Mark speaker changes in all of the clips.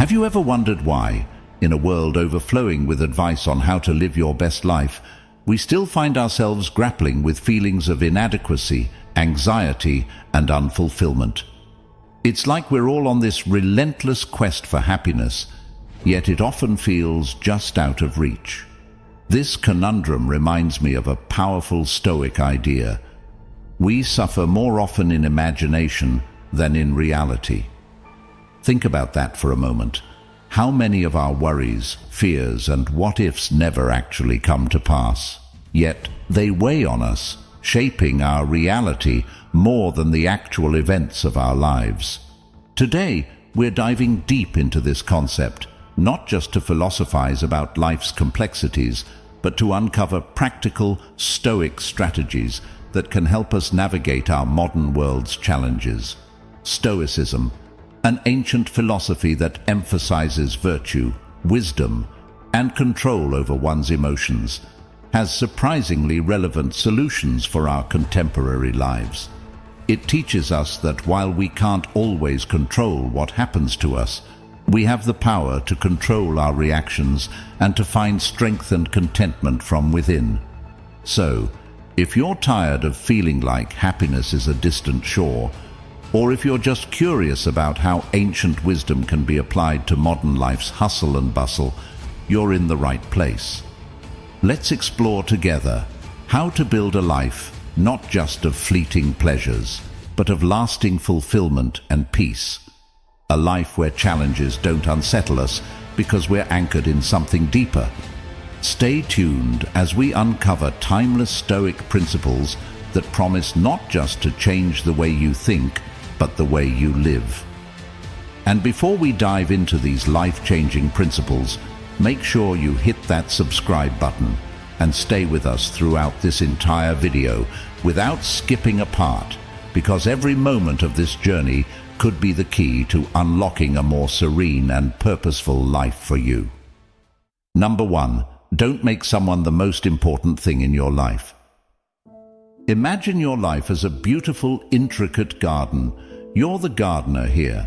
Speaker 1: Have you ever wondered why, in a world overflowing with advice on how to live your best life, we still find ourselves grappling with feelings of inadequacy, anxiety, and unfulfillment? It's like we're all on this relentless quest for happiness, yet it often feels just out of reach. This conundrum reminds me of a powerful Stoic idea. We suffer more often in imagination than in reality. Think about that for a moment. How many of our worries, fears, and what-ifs never actually come to pass? Yet they weigh on us, shaping our reality more than the actual events of our lives. Today, we're diving deep into this concept, not just to philosophize about life's complexities, but to uncover practical Stoic strategies that can help us navigate our modern world's challenges. Stoicism, an ancient philosophy that emphasizes virtue, wisdom, and control over one's emotions, has surprisingly relevant solutions for our contemporary lives. It teaches us that while we can't always control what happens to us, we have the power to control our reactions and to find strength and contentment from within. So, if you're tired of feeling like happiness is a distant shore, or if you're just curious about how ancient wisdom can be applied to modern life's hustle and bustle, you're in the right place. Let's explore together how to build a life not just of fleeting pleasures, but of lasting fulfillment and peace. A life where challenges don't unsettle us because we're anchored in something deeper. Stay tuned as we uncover timeless Stoic principles that promise not just to change the way you think, but the way you live. And before we dive into these life-changing principles, make sure you hit that subscribe button and stay with us throughout this entire video without skipping a part, because every moment of this journey could be the key to unlocking a more serene and purposeful life for you. Number 1, don't make someone the most important thing in your life. Imagine your life as a beautiful, intricate garden. You're the gardener here.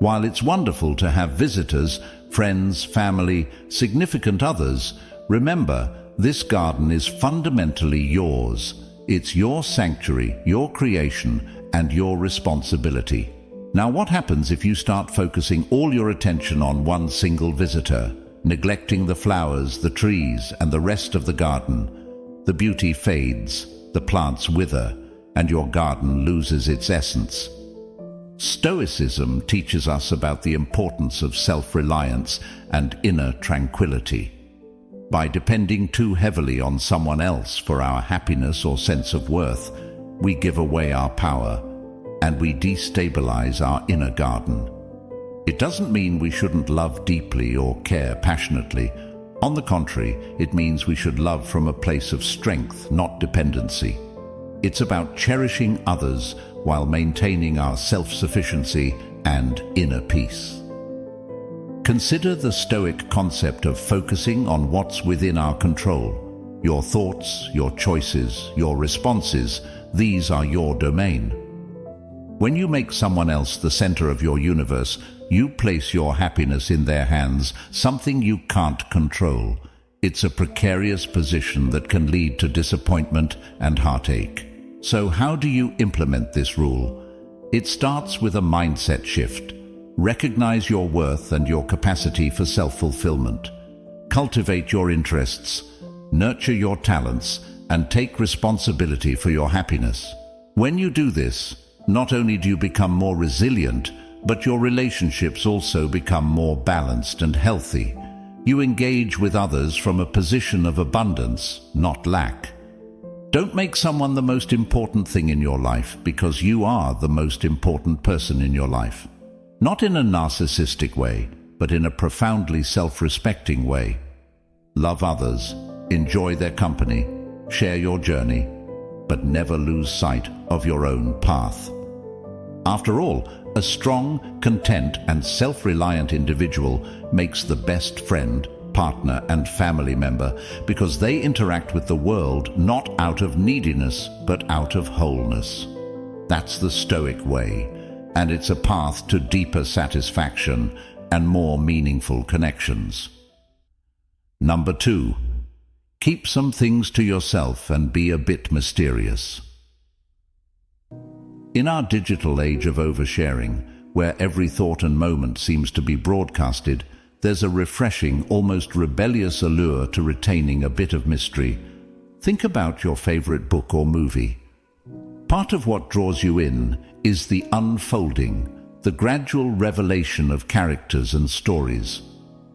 Speaker 1: While it's wonderful to have visitors, friends, family, significant others, remember, this garden is fundamentally yours. It's your sanctuary, your creation, and your responsibility. Now, what happens if you start focusing all your attention on one single visitor, neglecting the flowers, the trees, and the rest of the garden? The beauty fades, the plants wither, and your garden loses its essence. Stoicism teaches us about the importance of self-reliance and inner tranquility. By depending too heavily on someone else for our happiness or sense of worth, we give away our power and we destabilize our inner garden. It doesn't mean we shouldn't love deeply or care passionately. On the contrary, it means we should love from a place of strength, not dependency. It's about cherishing others while maintaining our self-sufficiency and inner peace. Consider the Stoic concept of focusing on what's within our control. Your thoughts, your choices, your responses, these are your domain. When you make someone else the center of your universe, you place your happiness in their hands, something you can't control. It's a precarious position that can lead to disappointment and heartache. So how do you implement this rule? It starts with a mindset shift. Recognize your worth and your capacity for self-fulfillment. Cultivate your interests, nurture your talents, and take responsibility for your happiness. When you do this, not only do you become more resilient, but your relationships also become more balanced and healthy. You engage with others from a position of abundance, not lack. Don't make someone the most important thing in your life because you are the most important person in your life. Not in a narcissistic way, but in a profoundly self-respecting way. Love others, enjoy their company, share your journey, but never lose sight of your own path. After all, a strong, content, and self-reliant individual makes the best friend, partner, and family member because they interact with the world not out of neediness, but out of wholeness. That's the Stoic way, and it's a path to deeper satisfaction, and more meaningful connections. Number 2. Keep some things to yourself and be a bit mysterious. In our digital age of oversharing, where every thought and moment seems to be broadcasted, there's a refreshing, almost rebellious allure to retaining a bit of mystery. Think about your favorite book or movie. Part of what draws you in is the unfolding, the gradual revelation of characters and stories.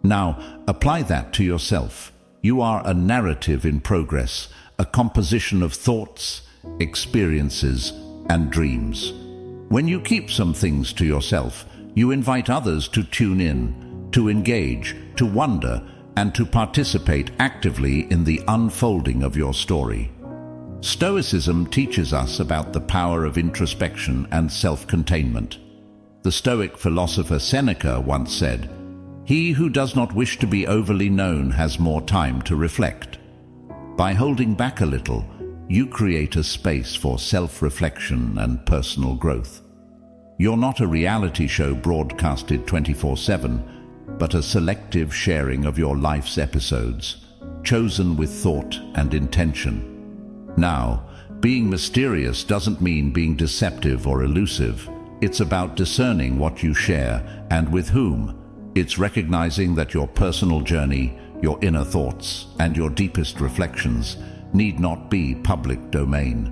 Speaker 1: Now, apply that to yourself. You are a narrative in progress, a composition of thoughts, experiences, and dreams. When you keep some things to yourself, you invite others to tune in, to engage, to wonder, and to participate actively in the unfolding of your story. Stoicism teaches us about the power of introspection and self-containment. The Stoic philosopher Seneca once said, "He who does not wish to be overly known has more time to reflect." By holding back a little, you create a space for self-reflection and personal growth. You're not a reality show broadcasted 24/7, but a selective sharing of your life's episodes, chosen with thought and intention. Now, being mysterious doesn't mean being deceptive or elusive. It's about discerning what you share and with whom. It's recognizing that your personal journey, your inner thoughts, and your deepest reflections need not be public domain.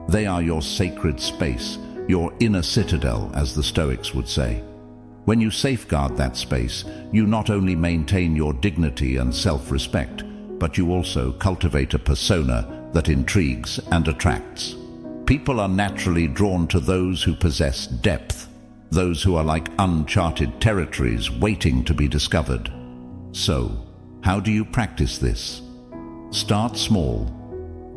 Speaker 1: They are your sacred space, your inner citadel, as the Stoics would say. When you safeguard that space, you not only maintain your dignity and self-respect, but you also cultivate a persona that intrigues and attracts. People are naturally drawn to those who possess depth, those who are like uncharted territories waiting to be discovered. So, how do you practice this? Start small.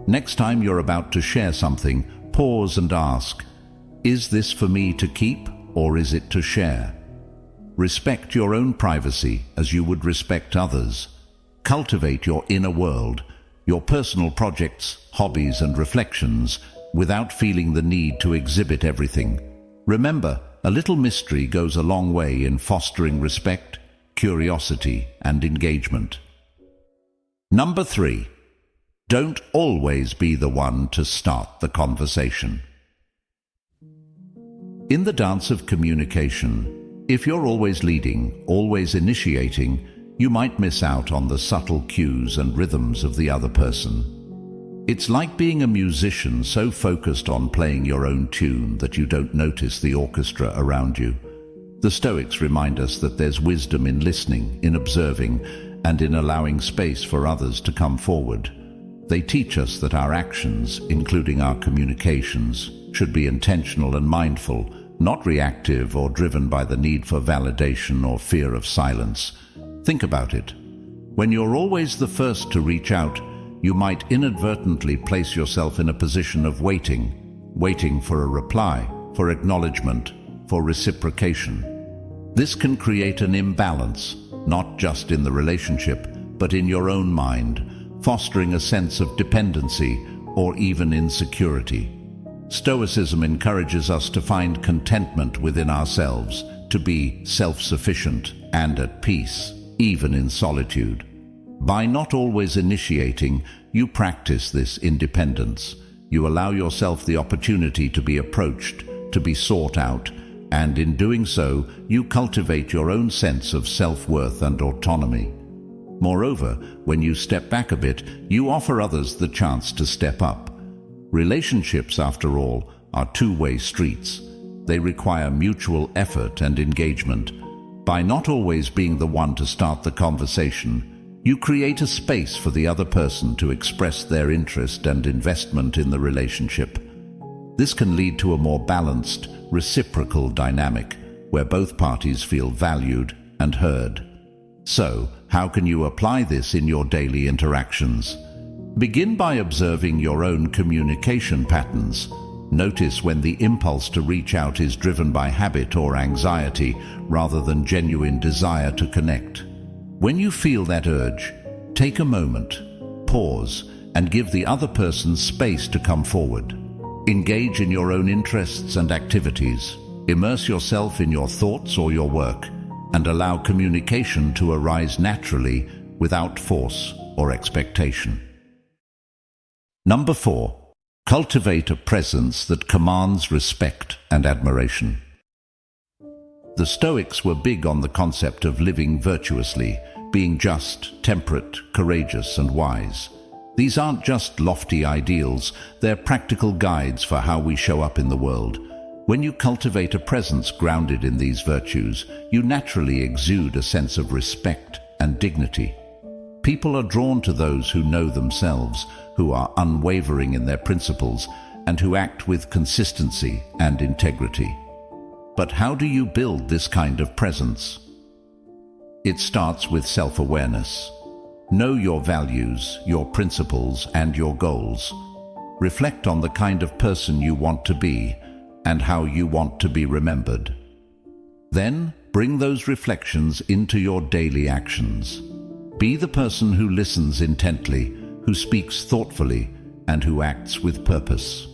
Speaker 1: Next time you're about to share something, pause and ask, is this for me to keep or is it to share? Respect your own privacy as you would respect others. Cultivate your inner world, your personal projects, hobbies and reflections, without feeling the need to exhibit everything. Remember, a little mystery goes a long way in fostering respect, curiosity, and engagement. Number 3. Don't always be the one to start the conversation. In the dance of communication, if you're always leading, always initiating, you might miss out on the subtle cues and rhythms of the other person. It's like being a musician so focused on playing your own tune that you don't notice the orchestra around you. The Stoics remind us that there's wisdom in listening, in observing, and in allowing space for others to come forward. They teach us that our actions, including our communications, should be intentional and mindful, not reactive or driven by the need for validation or fear of silence. Think about it. When you're always the first to reach out, you might inadvertently place yourself in a position of waiting for a reply, for acknowledgement, for reciprocation. This can create an imbalance, not just in the relationship, but in your own mind, fostering a sense of dependency or even insecurity. Stoicism encourages us to find contentment within ourselves, to be self-sufficient and at peace, even in solitude. By not always initiating, you practice this independence. You allow yourself the opportunity to be approached, to be sought out, and in doing so, you cultivate your own sense of self-worth and autonomy. Moreover, when you step back a bit, you offer others the chance to step up. Relationships, after all, are two-way streets. They require mutual effort and engagement. By not always being the one to start the conversation, you create a space for the other person to express their interest and investment in the relationship. This can lead to a more balanced, reciprocal dynamic, where both parties feel valued and heard. So, how can you apply this in your daily interactions? Begin by observing your own communication patterns. Notice when the impulse to reach out is driven by habit or anxiety rather than genuine desire to connect. When you feel that urge, take a moment, pause, and give the other person space to come forward. Engage in your own interests and activities. Immerse yourself in your thoughts or your work. and allow communication to arise naturally without force or expectation. Number 4. Cultivate a presence that commands respect and admiration. The Stoics were big on the concept of living virtuously, being just, temperate, courageous, and wise. These aren't just lofty ideals, they're practical guides for how we show up in the world. When you cultivate a presence grounded in these virtues, you naturally exude a sense of respect and dignity. People are drawn to those who know themselves, who are unwavering in their principles, and who act with consistency and integrity. But how do you build this kind of presence? It starts with self-awareness. Know your values, your principles, and your goals. Reflect on the kind of person you want to be and how you want to be remembered. Then, bring those reflections into your daily actions. Be the person who listens intently, who speaks thoughtfully, and who acts with purpose.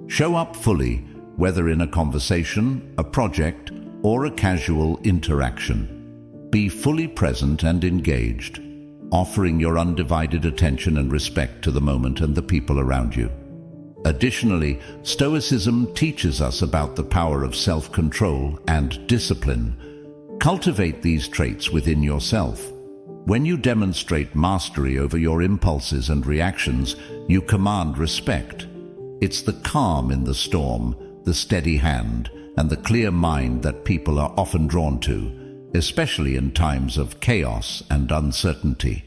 Speaker 1: Show up fully, whether in a conversation, a project, or a casual interaction. Be fully present and engaged, offering your undivided attention and respect to the moment and the people around you. Additionally, Stoicism teaches us about the power of self-control and discipline. Cultivate these traits within yourself. When you demonstrate mastery over your impulses and reactions, you command respect. It's the calm in the storm, the steady hand, and the clear mind that people are often drawn to, especially in times of chaos and uncertainty.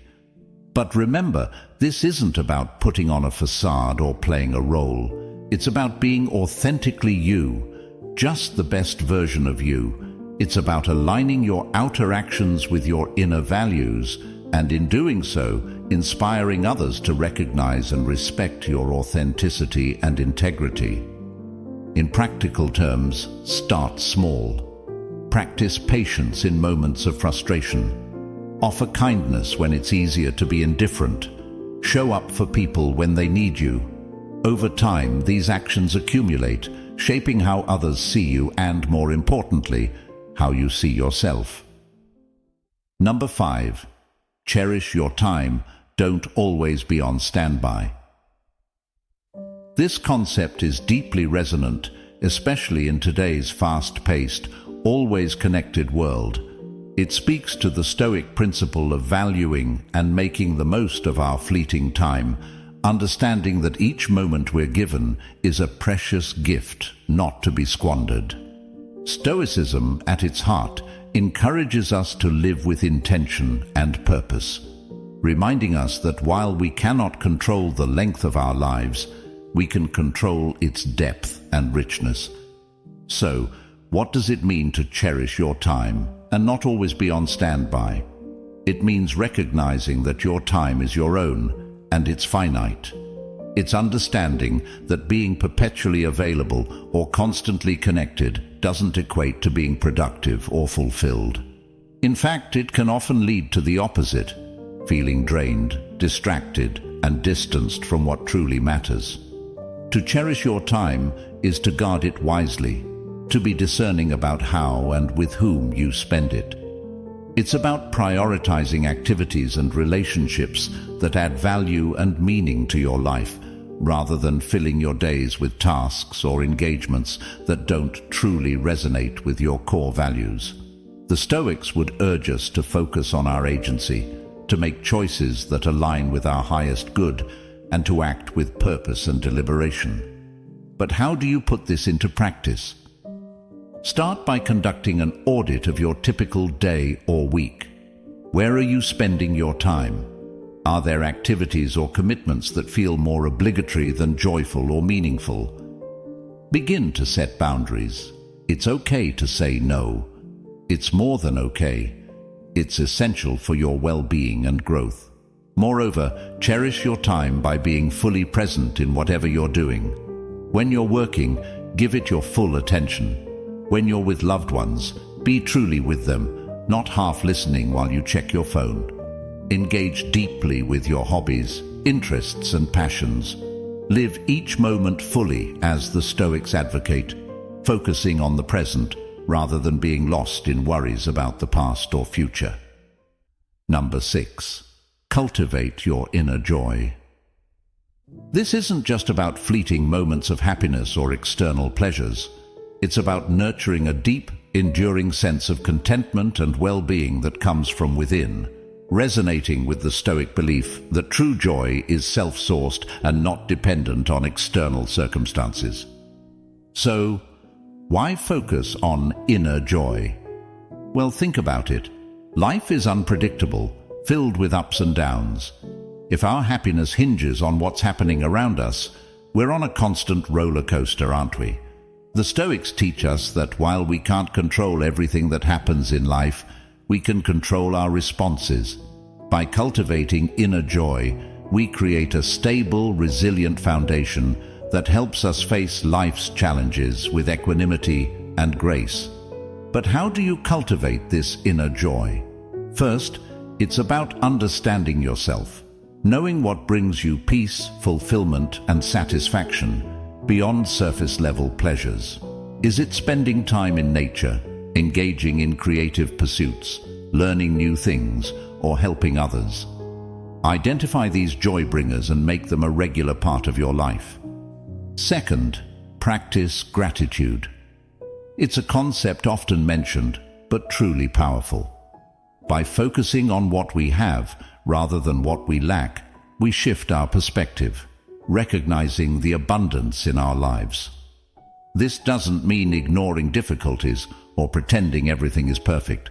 Speaker 1: But remember, this isn't about putting on a facade or playing a role. It's about being authentically you, just the best version of you. It's about aligning your outer actions with your inner values, and in doing so, inspiring others to recognize and respect your authenticity and integrity. In practical terms, start small. Practice patience in moments of frustration. Offer kindness when it's easier to be indifferent. Show up for people when they need you. Over time, these actions accumulate, shaping how others see you and, more importantly, how you see yourself. Number 5. Cherish your time. Don't always be on standby. This concept is deeply resonant, especially in today's fast-paced, always connected world. It speaks to the Stoic principle of valuing and making the most of our fleeting time, understanding that each moment we're given is a precious gift not to be squandered. Stoicism, at its heart, encourages us to live with intention and purpose, reminding us that while we cannot control the length of our lives, we can control its depth and richness. So, what does it mean to cherish your time and not always be on standby? It means recognizing that your time is your own and it's finite. It's understanding that being perpetually available or constantly connected doesn't equate to being productive or fulfilled. In fact, it can often lead to the opposite, feeling drained, distracted, and distanced from what truly matters. To cherish your time is to guard it wisely, to be discerning about how and with whom you spend it. It's about prioritizing activities and relationships that add value and meaning to your life, rather than filling your days with tasks or engagements that don't truly resonate with your core values. The Stoics would urge us to focus on our agency, to make choices that align with our highest good, and to act with purpose and deliberation. But how do you put this into practice? Start by conducting an audit of your typical day or week. Where are you spending your time? Are there activities or commitments that feel more obligatory than joyful or meaningful? Begin to set boundaries. It's okay to say no. It's more than okay. It's essential for your well-being and growth. Moreover, cherish your time by being fully present in whatever you're doing. When you're working, give it your full attention. When you're with loved ones, be truly with them, not half listening while you check your phone. Engage deeply with your hobbies, interests, and passions. Live each moment fully as the Stoics advocate, focusing on the present, rather than being lost in worries about the past or future. Number 6. Cultivate your inner joy. This isn't just about fleeting moments of happiness or external pleasures. It's about nurturing a deep, enduring sense of contentment and well-being that comes from within, resonating with the Stoic belief that true joy is self-sourced and not dependent on external circumstances. So, why focus on inner joy? Well, think about it. Life is unpredictable, filled with ups and downs. If our happiness hinges on what's happening around us, we're on a constant roller coaster, aren't we? The Stoics teach us that while we can't control everything that happens in life, we can control our responses. By cultivating inner joy, we create a stable, resilient foundation that helps us face life's challenges with equanimity and grace. But how do you cultivate this inner joy? First, it's about understanding yourself, knowing what brings you peace, fulfillment, and satisfaction beyond surface-level pleasures. Is it spending time in nature, engaging in creative pursuits, learning new things, or helping others? Identify these joy bringers and make them a regular part of your life. Second, practice gratitude. It's a concept often mentioned, but truly powerful. By focusing on what we have rather than what we lack, we shift our perspective, recognizing the abundance in our lives. This doesn't mean ignoring difficulties or pretending everything is perfect.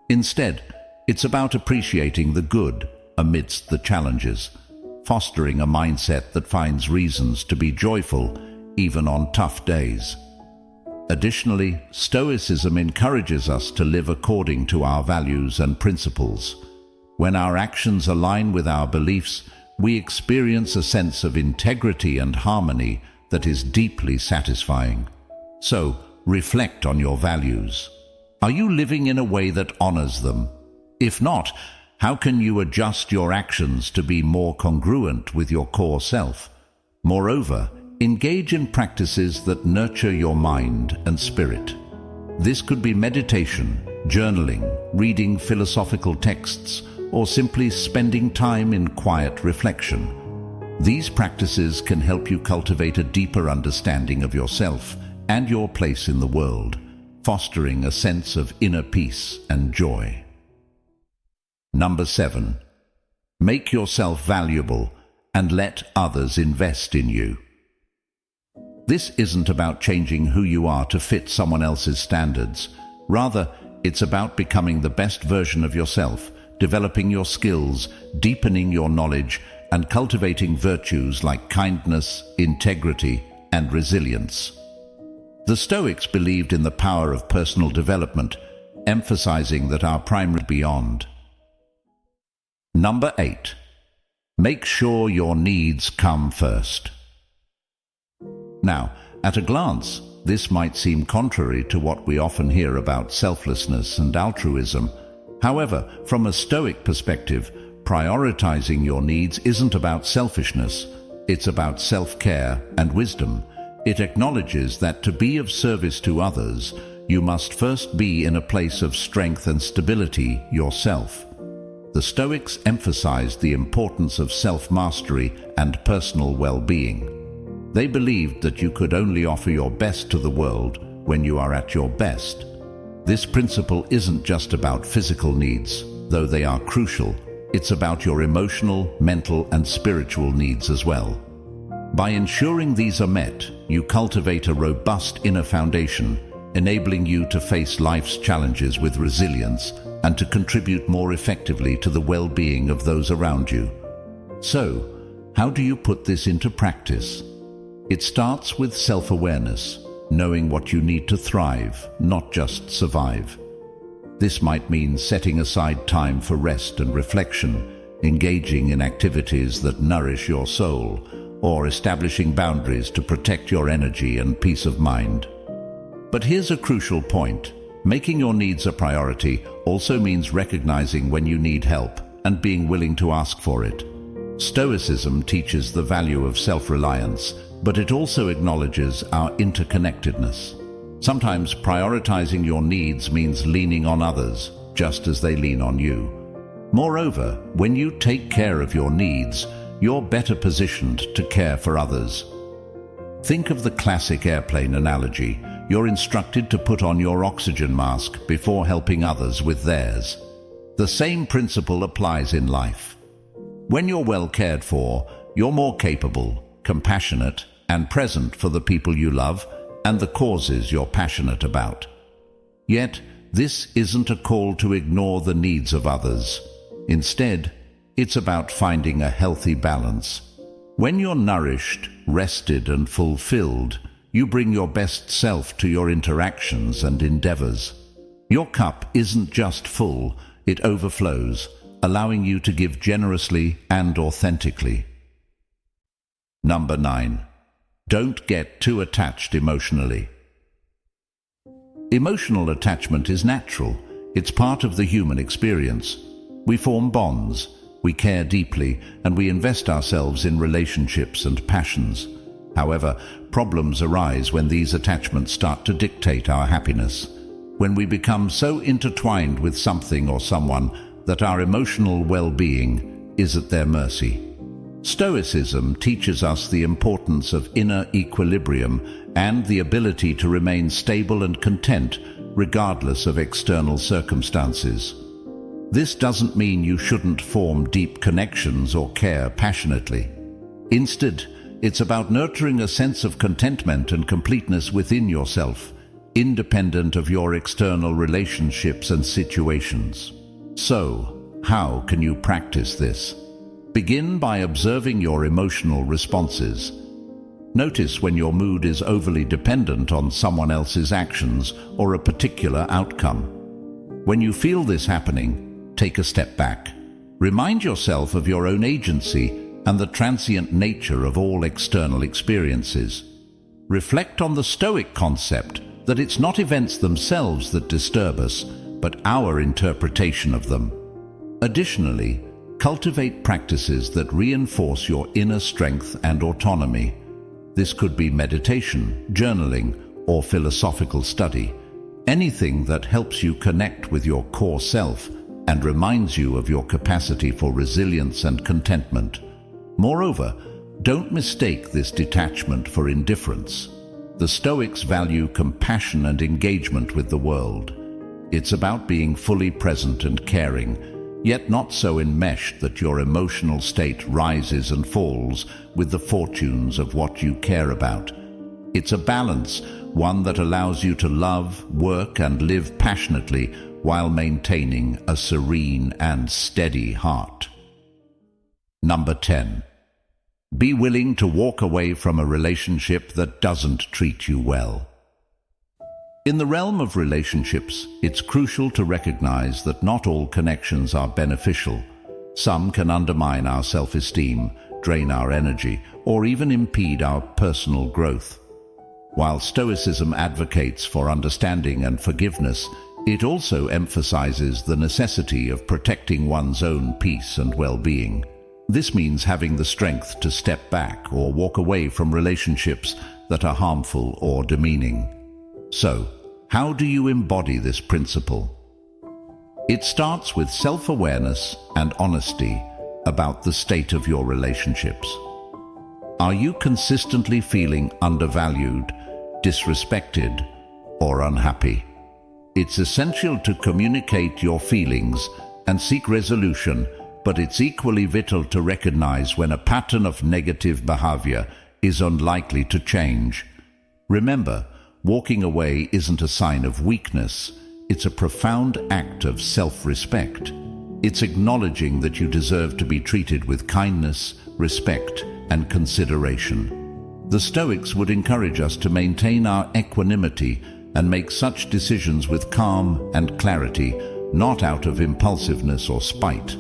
Speaker 1: Instead, it's about appreciating the good amidst the challenges, fostering a mindset that finds reasons to be joyful even on tough days. Additionally, Stoicism encourages us to live according to our values and principles. When our actions align with our beliefs, we experience a sense of integrity and harmony that is deeply satisfying. So, reflect on your values. Are you living in a way that honors them? If not, how can you adjust your actions to be more congruent with your core self? Moreover, engage in practices that nurture your mind and spirit. This could be meditation, journaling, reading philosophical texts, or simply spending time in quiet reflection. These practices can help you cultivate a deeper understanding of yourself and your place in the world, fostering a sense of inner peace and joy. Number 7. Make yourself valuable and let others invest in you. This isn't about changing who you are to fit someone else's standards. Rather, it's about becoming the best version of yourself, developing your skills, deepening your knowledge, and cultivating virtues like kindness, integrity, and resilience. The Stoics believed in the power of personal development, emphasizing that our primary beyond. Number 8. Make sure your needs come first. Now, at a glance, this might seem contrary to what we often hear about selflessness and altruism. However, from a Stoic perspective, prioritizing your needs isn't about selfishness, it's about self-care and wisdom. It acknowledges that to be of service to others, you must first be in a place of strength and stability yourself. The Stoics emphasized the importance of self-mastery and personal well-being. They believed that you could only offer your best to the world when you are at your best. This principle isn't just about physical needs, though they are crucial. It's about your emotional, mental, and spiritual needs as well. By ensuring these are met, you cultivate a robust inner foundation, enabling you to face life's challenges with resilience and to contribute more effectively to the well-being of those around you. So, how do you put this into practice? It starts with self-awareness, knowing what you need to thrive, not just survive. This might mean setting aside time for rest and reflection, engaging in activities that nourish your soul, or establishing boundaries to protect your energy and peace of mind. But here's a crucial point. Making your needs a priority also means recognizing when you need help and being willing to ask for it. Stoicism teaches the value of self-reliance, but it also acknowledges our interconnectedness. Sometimes prioritizing your needs means leaning on others, just as they lean on you. Moreover, when you take care of your needs, you're better positioned to care for others. Think of the classic airplane analogy. You're instructed to put on your oxygen mask before helping others with theirs. The same principle applies in life. When you're well cared for, you're more capable, compassionate, and present for the people you love and the causes you're passionate about. Yet, this isn't a call to ignore the needs of others. Instead, it's about finding a healthy balance. When you're nourished, rested, and fulfilled, you bring your best self to your interactions and endeavors. Your cup isn't just full, it overflows, allowing you to give generously and authentically. Number 9. Don't get too attached emotionally. Emotional attachment is natural. It's part of the human experience. We form bonds, we care deeply, and we invest ourselves in relationships and passions. However, problems arise when these attachments start to dictate our happiness. When we become so intertwined with something or someone that our emotional well-being is at their mercy. Stoicism teaches us the importance of inner equilibrium and the ability to remain stable and content regardless of external circumstances. This doesn't mean you shouldn't form deep connections or care passionately. Instead, it's about nurturing a sense of contentment and completeness within yourself, independent of your external relationships and situations. So, how can you practice this? Begin by observing your emotional responses. Notice when your mood is overly dependent on someone else's actions or a particular outcome. When you feel this happening, take a step back. Remind yourself of your own agency and the transient nature of all external experiences. Reflect on the Stoic concept that it's not events themselves that disturb us, but our interpretation of them. Additionally, cultivate practices that reinforce your inner strength and autonomy. This could be meditation, journaling, or philosophical study. Anything that helps you connect with your core self and reminds you of your capacity for resilience and contentment. Moreover, don't mistake this detachment for indifference. The Stoics value compassion and engagement with the world. It's about being fully present and caring, yet not so enmeshed that your emotional state rises and falls with the fortunes of what you care about. It's a balance, one that allows you to love, work, and live passionately while maintaining a serene and steady heart. Number 10. Be willing to walk away from a relationship that doesn't treat you well. In the realm of relationships, it's crucial to recognize that not all connections are beneficial. Some can undermine our self-esteem, drain our energy, or even impede our personal growth. While Stoicism advocates for understanding and forgiveness, it also emphasizes the necessity of protecting one's own peace and well-being. This means having the strength to step back or walk away from relationships that are harmful or demeaning. So, how do you embody this principle? It starts with self-awareness and honesty about the state of your relationships. Are you consistently feeling undervalued, disrespected, or unhappy? It's essential to communicate your feelings and seek resolution, but it's equally vital to recognize when a pattern of negative behavior is unlikely to change. Remember, walking away isn't a sign of weakness. It's a profound act of self-respect. It's acknowledging that you deserve to be treated with kindness, respect, and consideration. The Stoics would encourage us to maintain our equanimity and make such decisions with calm and clarity, not out of impulsiveness or spite.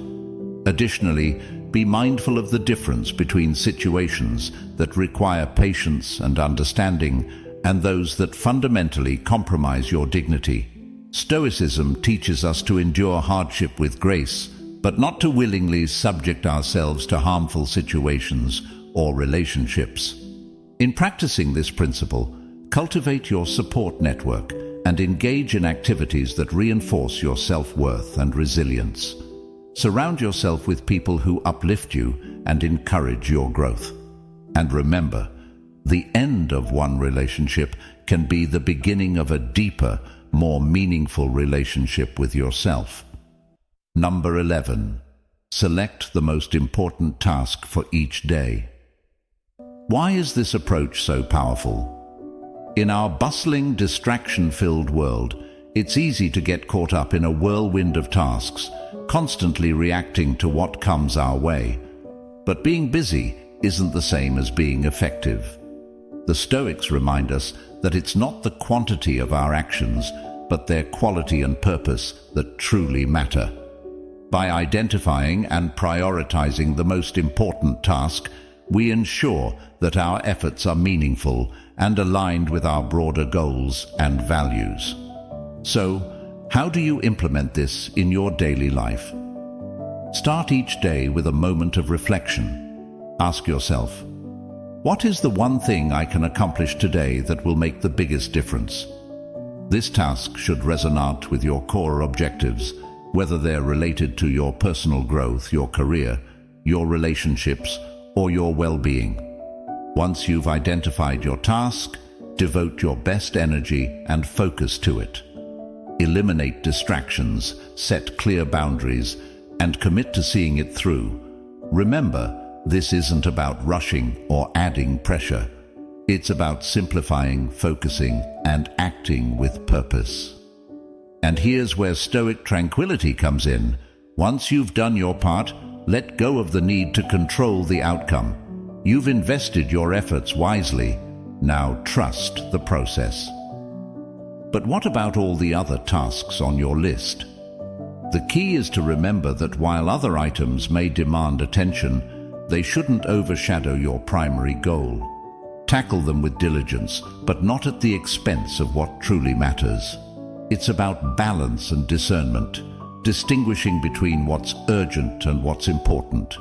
Speaker 1: Additionally, be mindful of the difference between situations that require patience and understanding and those that fundamentally compromise your dignity. Stoicism teaches us to endure hardship with grace, but not to willingly subject ourselves to harmful situations or relationships. In practicing this principle, Cultivate your support network and engage in activities that reinforce your self-worth and resilience. Surround yourself with people who uplift you and encourage your growth. And remember, the end of one relationship can be the beginning of a deeper, more meaningful relationship with yourself. Number 11. Select the most important task for each day. Why is this approach so powerful? In our bustling, distraction-filled world, it's easy to get caught up in a whirlwind of tasks, constantly reacting to what comes our way. But being busy isn't the same as being effective. The Stoics remind us that it's not the quantity of our actions, but their quality and purpose that truly matter. By identifying and prioritizing the most important task, we ensure that our efforts are meaningful and aligned with our broader goals and values. So, how do you implement this in your daily life? Start each day with a moment of reflection. Ask yourself, what is the one thing I can accomplish today that will make the biggest difference? This task should resonate with your core objectives, whether they're related to your personal growth, your career, your relationships, or your well-being. Once you've identified your task, devote your best energy and focus to it. Eliminate distractions, set clear boundaries, and commit to seeing it through. Remember, this isn't about rushing or adding pressure. It's about simplifying, focusing, and acting with purpose. And here's where Stoic tranquility comes in. Once you've done your part, let go of the need to control the outcome. You've invested your efforts wisely. Now trust the process. But what about all the other tasks on your list? The key is to remember that while other items may demand attention, they shouldn't overshadow your primary goal. Tackle them with diligence, but not at the expense of what truly matters. It's about balance and discernment, distinguishing between what's urgent and what's important.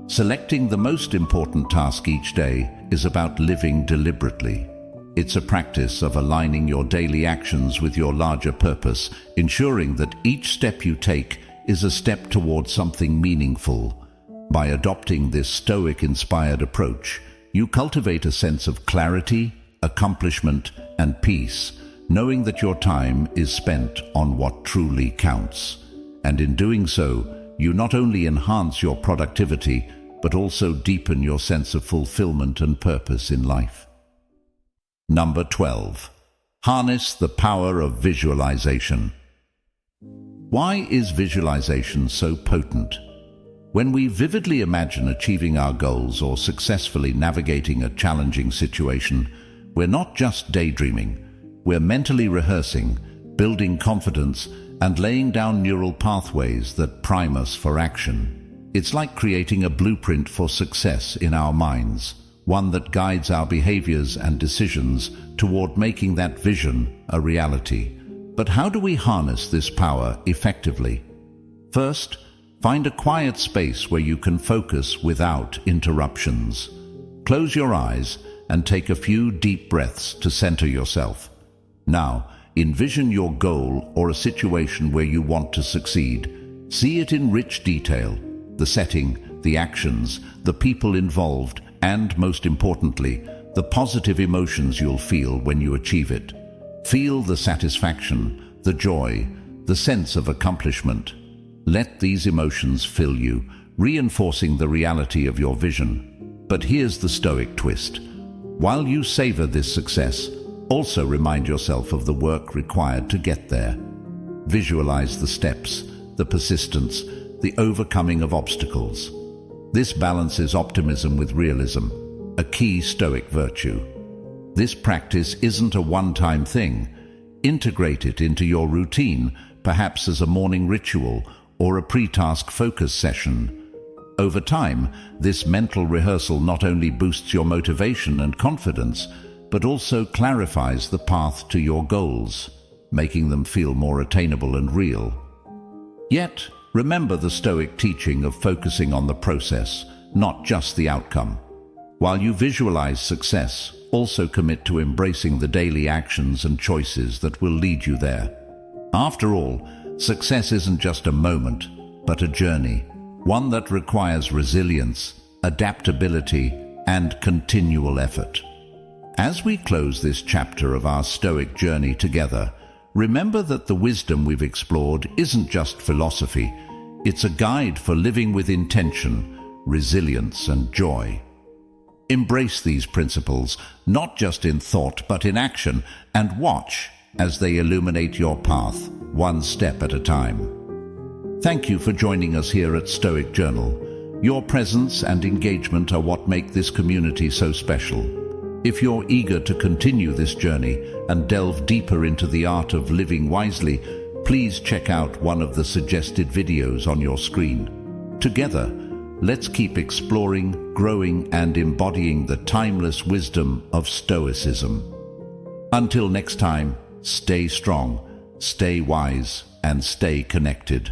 Speaker 1: Selecting the most important task each day is about living deliberately. It's a practice of aligning your daily actions with your larger purpose, ensuring that each step you take is a step towards something meaningful. By adopting this Stoic-inspired approach, you cultivate a sense of clarity, accomplishment, and peace, knowing that your time is spent on what truly counts. And in doing so, you not only enhance your productivity, but also deepen your sense of fulfillment and purpose in life. Number 12. Harness the power of visualization. Why is visualization so potent? When we vividly imagine achieving our goals or successfully navigating a challenging situation, we're not just daydreaming, we're mentally rehearsing, building confidence, and laying down neural pathways that prime us for action. It's like creating a blueprint for success in our minds, one that guides our behaviors and decisions toward making that vision a reality. But how do we harness this power effectively? First, find a quiet space where you can focus without interruptions. Close your eyes and take a few deep breaths to center yourself. Now, envision your goal or a situation where you want to succeed. See it in rich detail: the setting, the actions, the people involved, and most importantly, the positive emotions you'll feel when you achieve it. Feel the satisfaction, the joy, the sense of accomplishment. Let these emotions fill you, reinforcing the reality of your vision. But here's the Stoic twist. While you savor this success, also remind yourself of the work required to get there. Visualize the steps, the persistence, the overcoming of obstacles. This balances optimism with realism, a key Stoic virtue. This practice isn't a one-time thing. Integrate it into your routine, perhaps as a morning ritual or a pre-task focus session. Over time, this mental rehearsal not only boosts your motivation and confidence, but also clarifies the path to your goals, making them feel more attainable and real. Yet, remember the Stoic teaching of focusing on the process, not just the outcome. While you visualize success, also commit to embracing the daily actions and choices that will lead you there. After all, success isn't just a moment, but a journey, one that requires resilience, adaptability, and continual effort. As we close this chapter of our Stoic journey together, remember that the wisdom we've explored isn't just philosophy, it's a guide for living with intention, resilience, and joy. Embrace these principles, not just in thought but in action, and watch as they illuminate your path, one step at a time. Thank you for joining us here at Stoic Journal. Your presence and engagement are what make this community so special. If you're eager to continue this journey and delve deeper into the art of living wisely, please check out one of the suggested videos on your screen. Together, let's keep exploring, growing, and embodying the timeless wisdom of Stoicism. Until next time, stay strong, stay wise, and stay connected.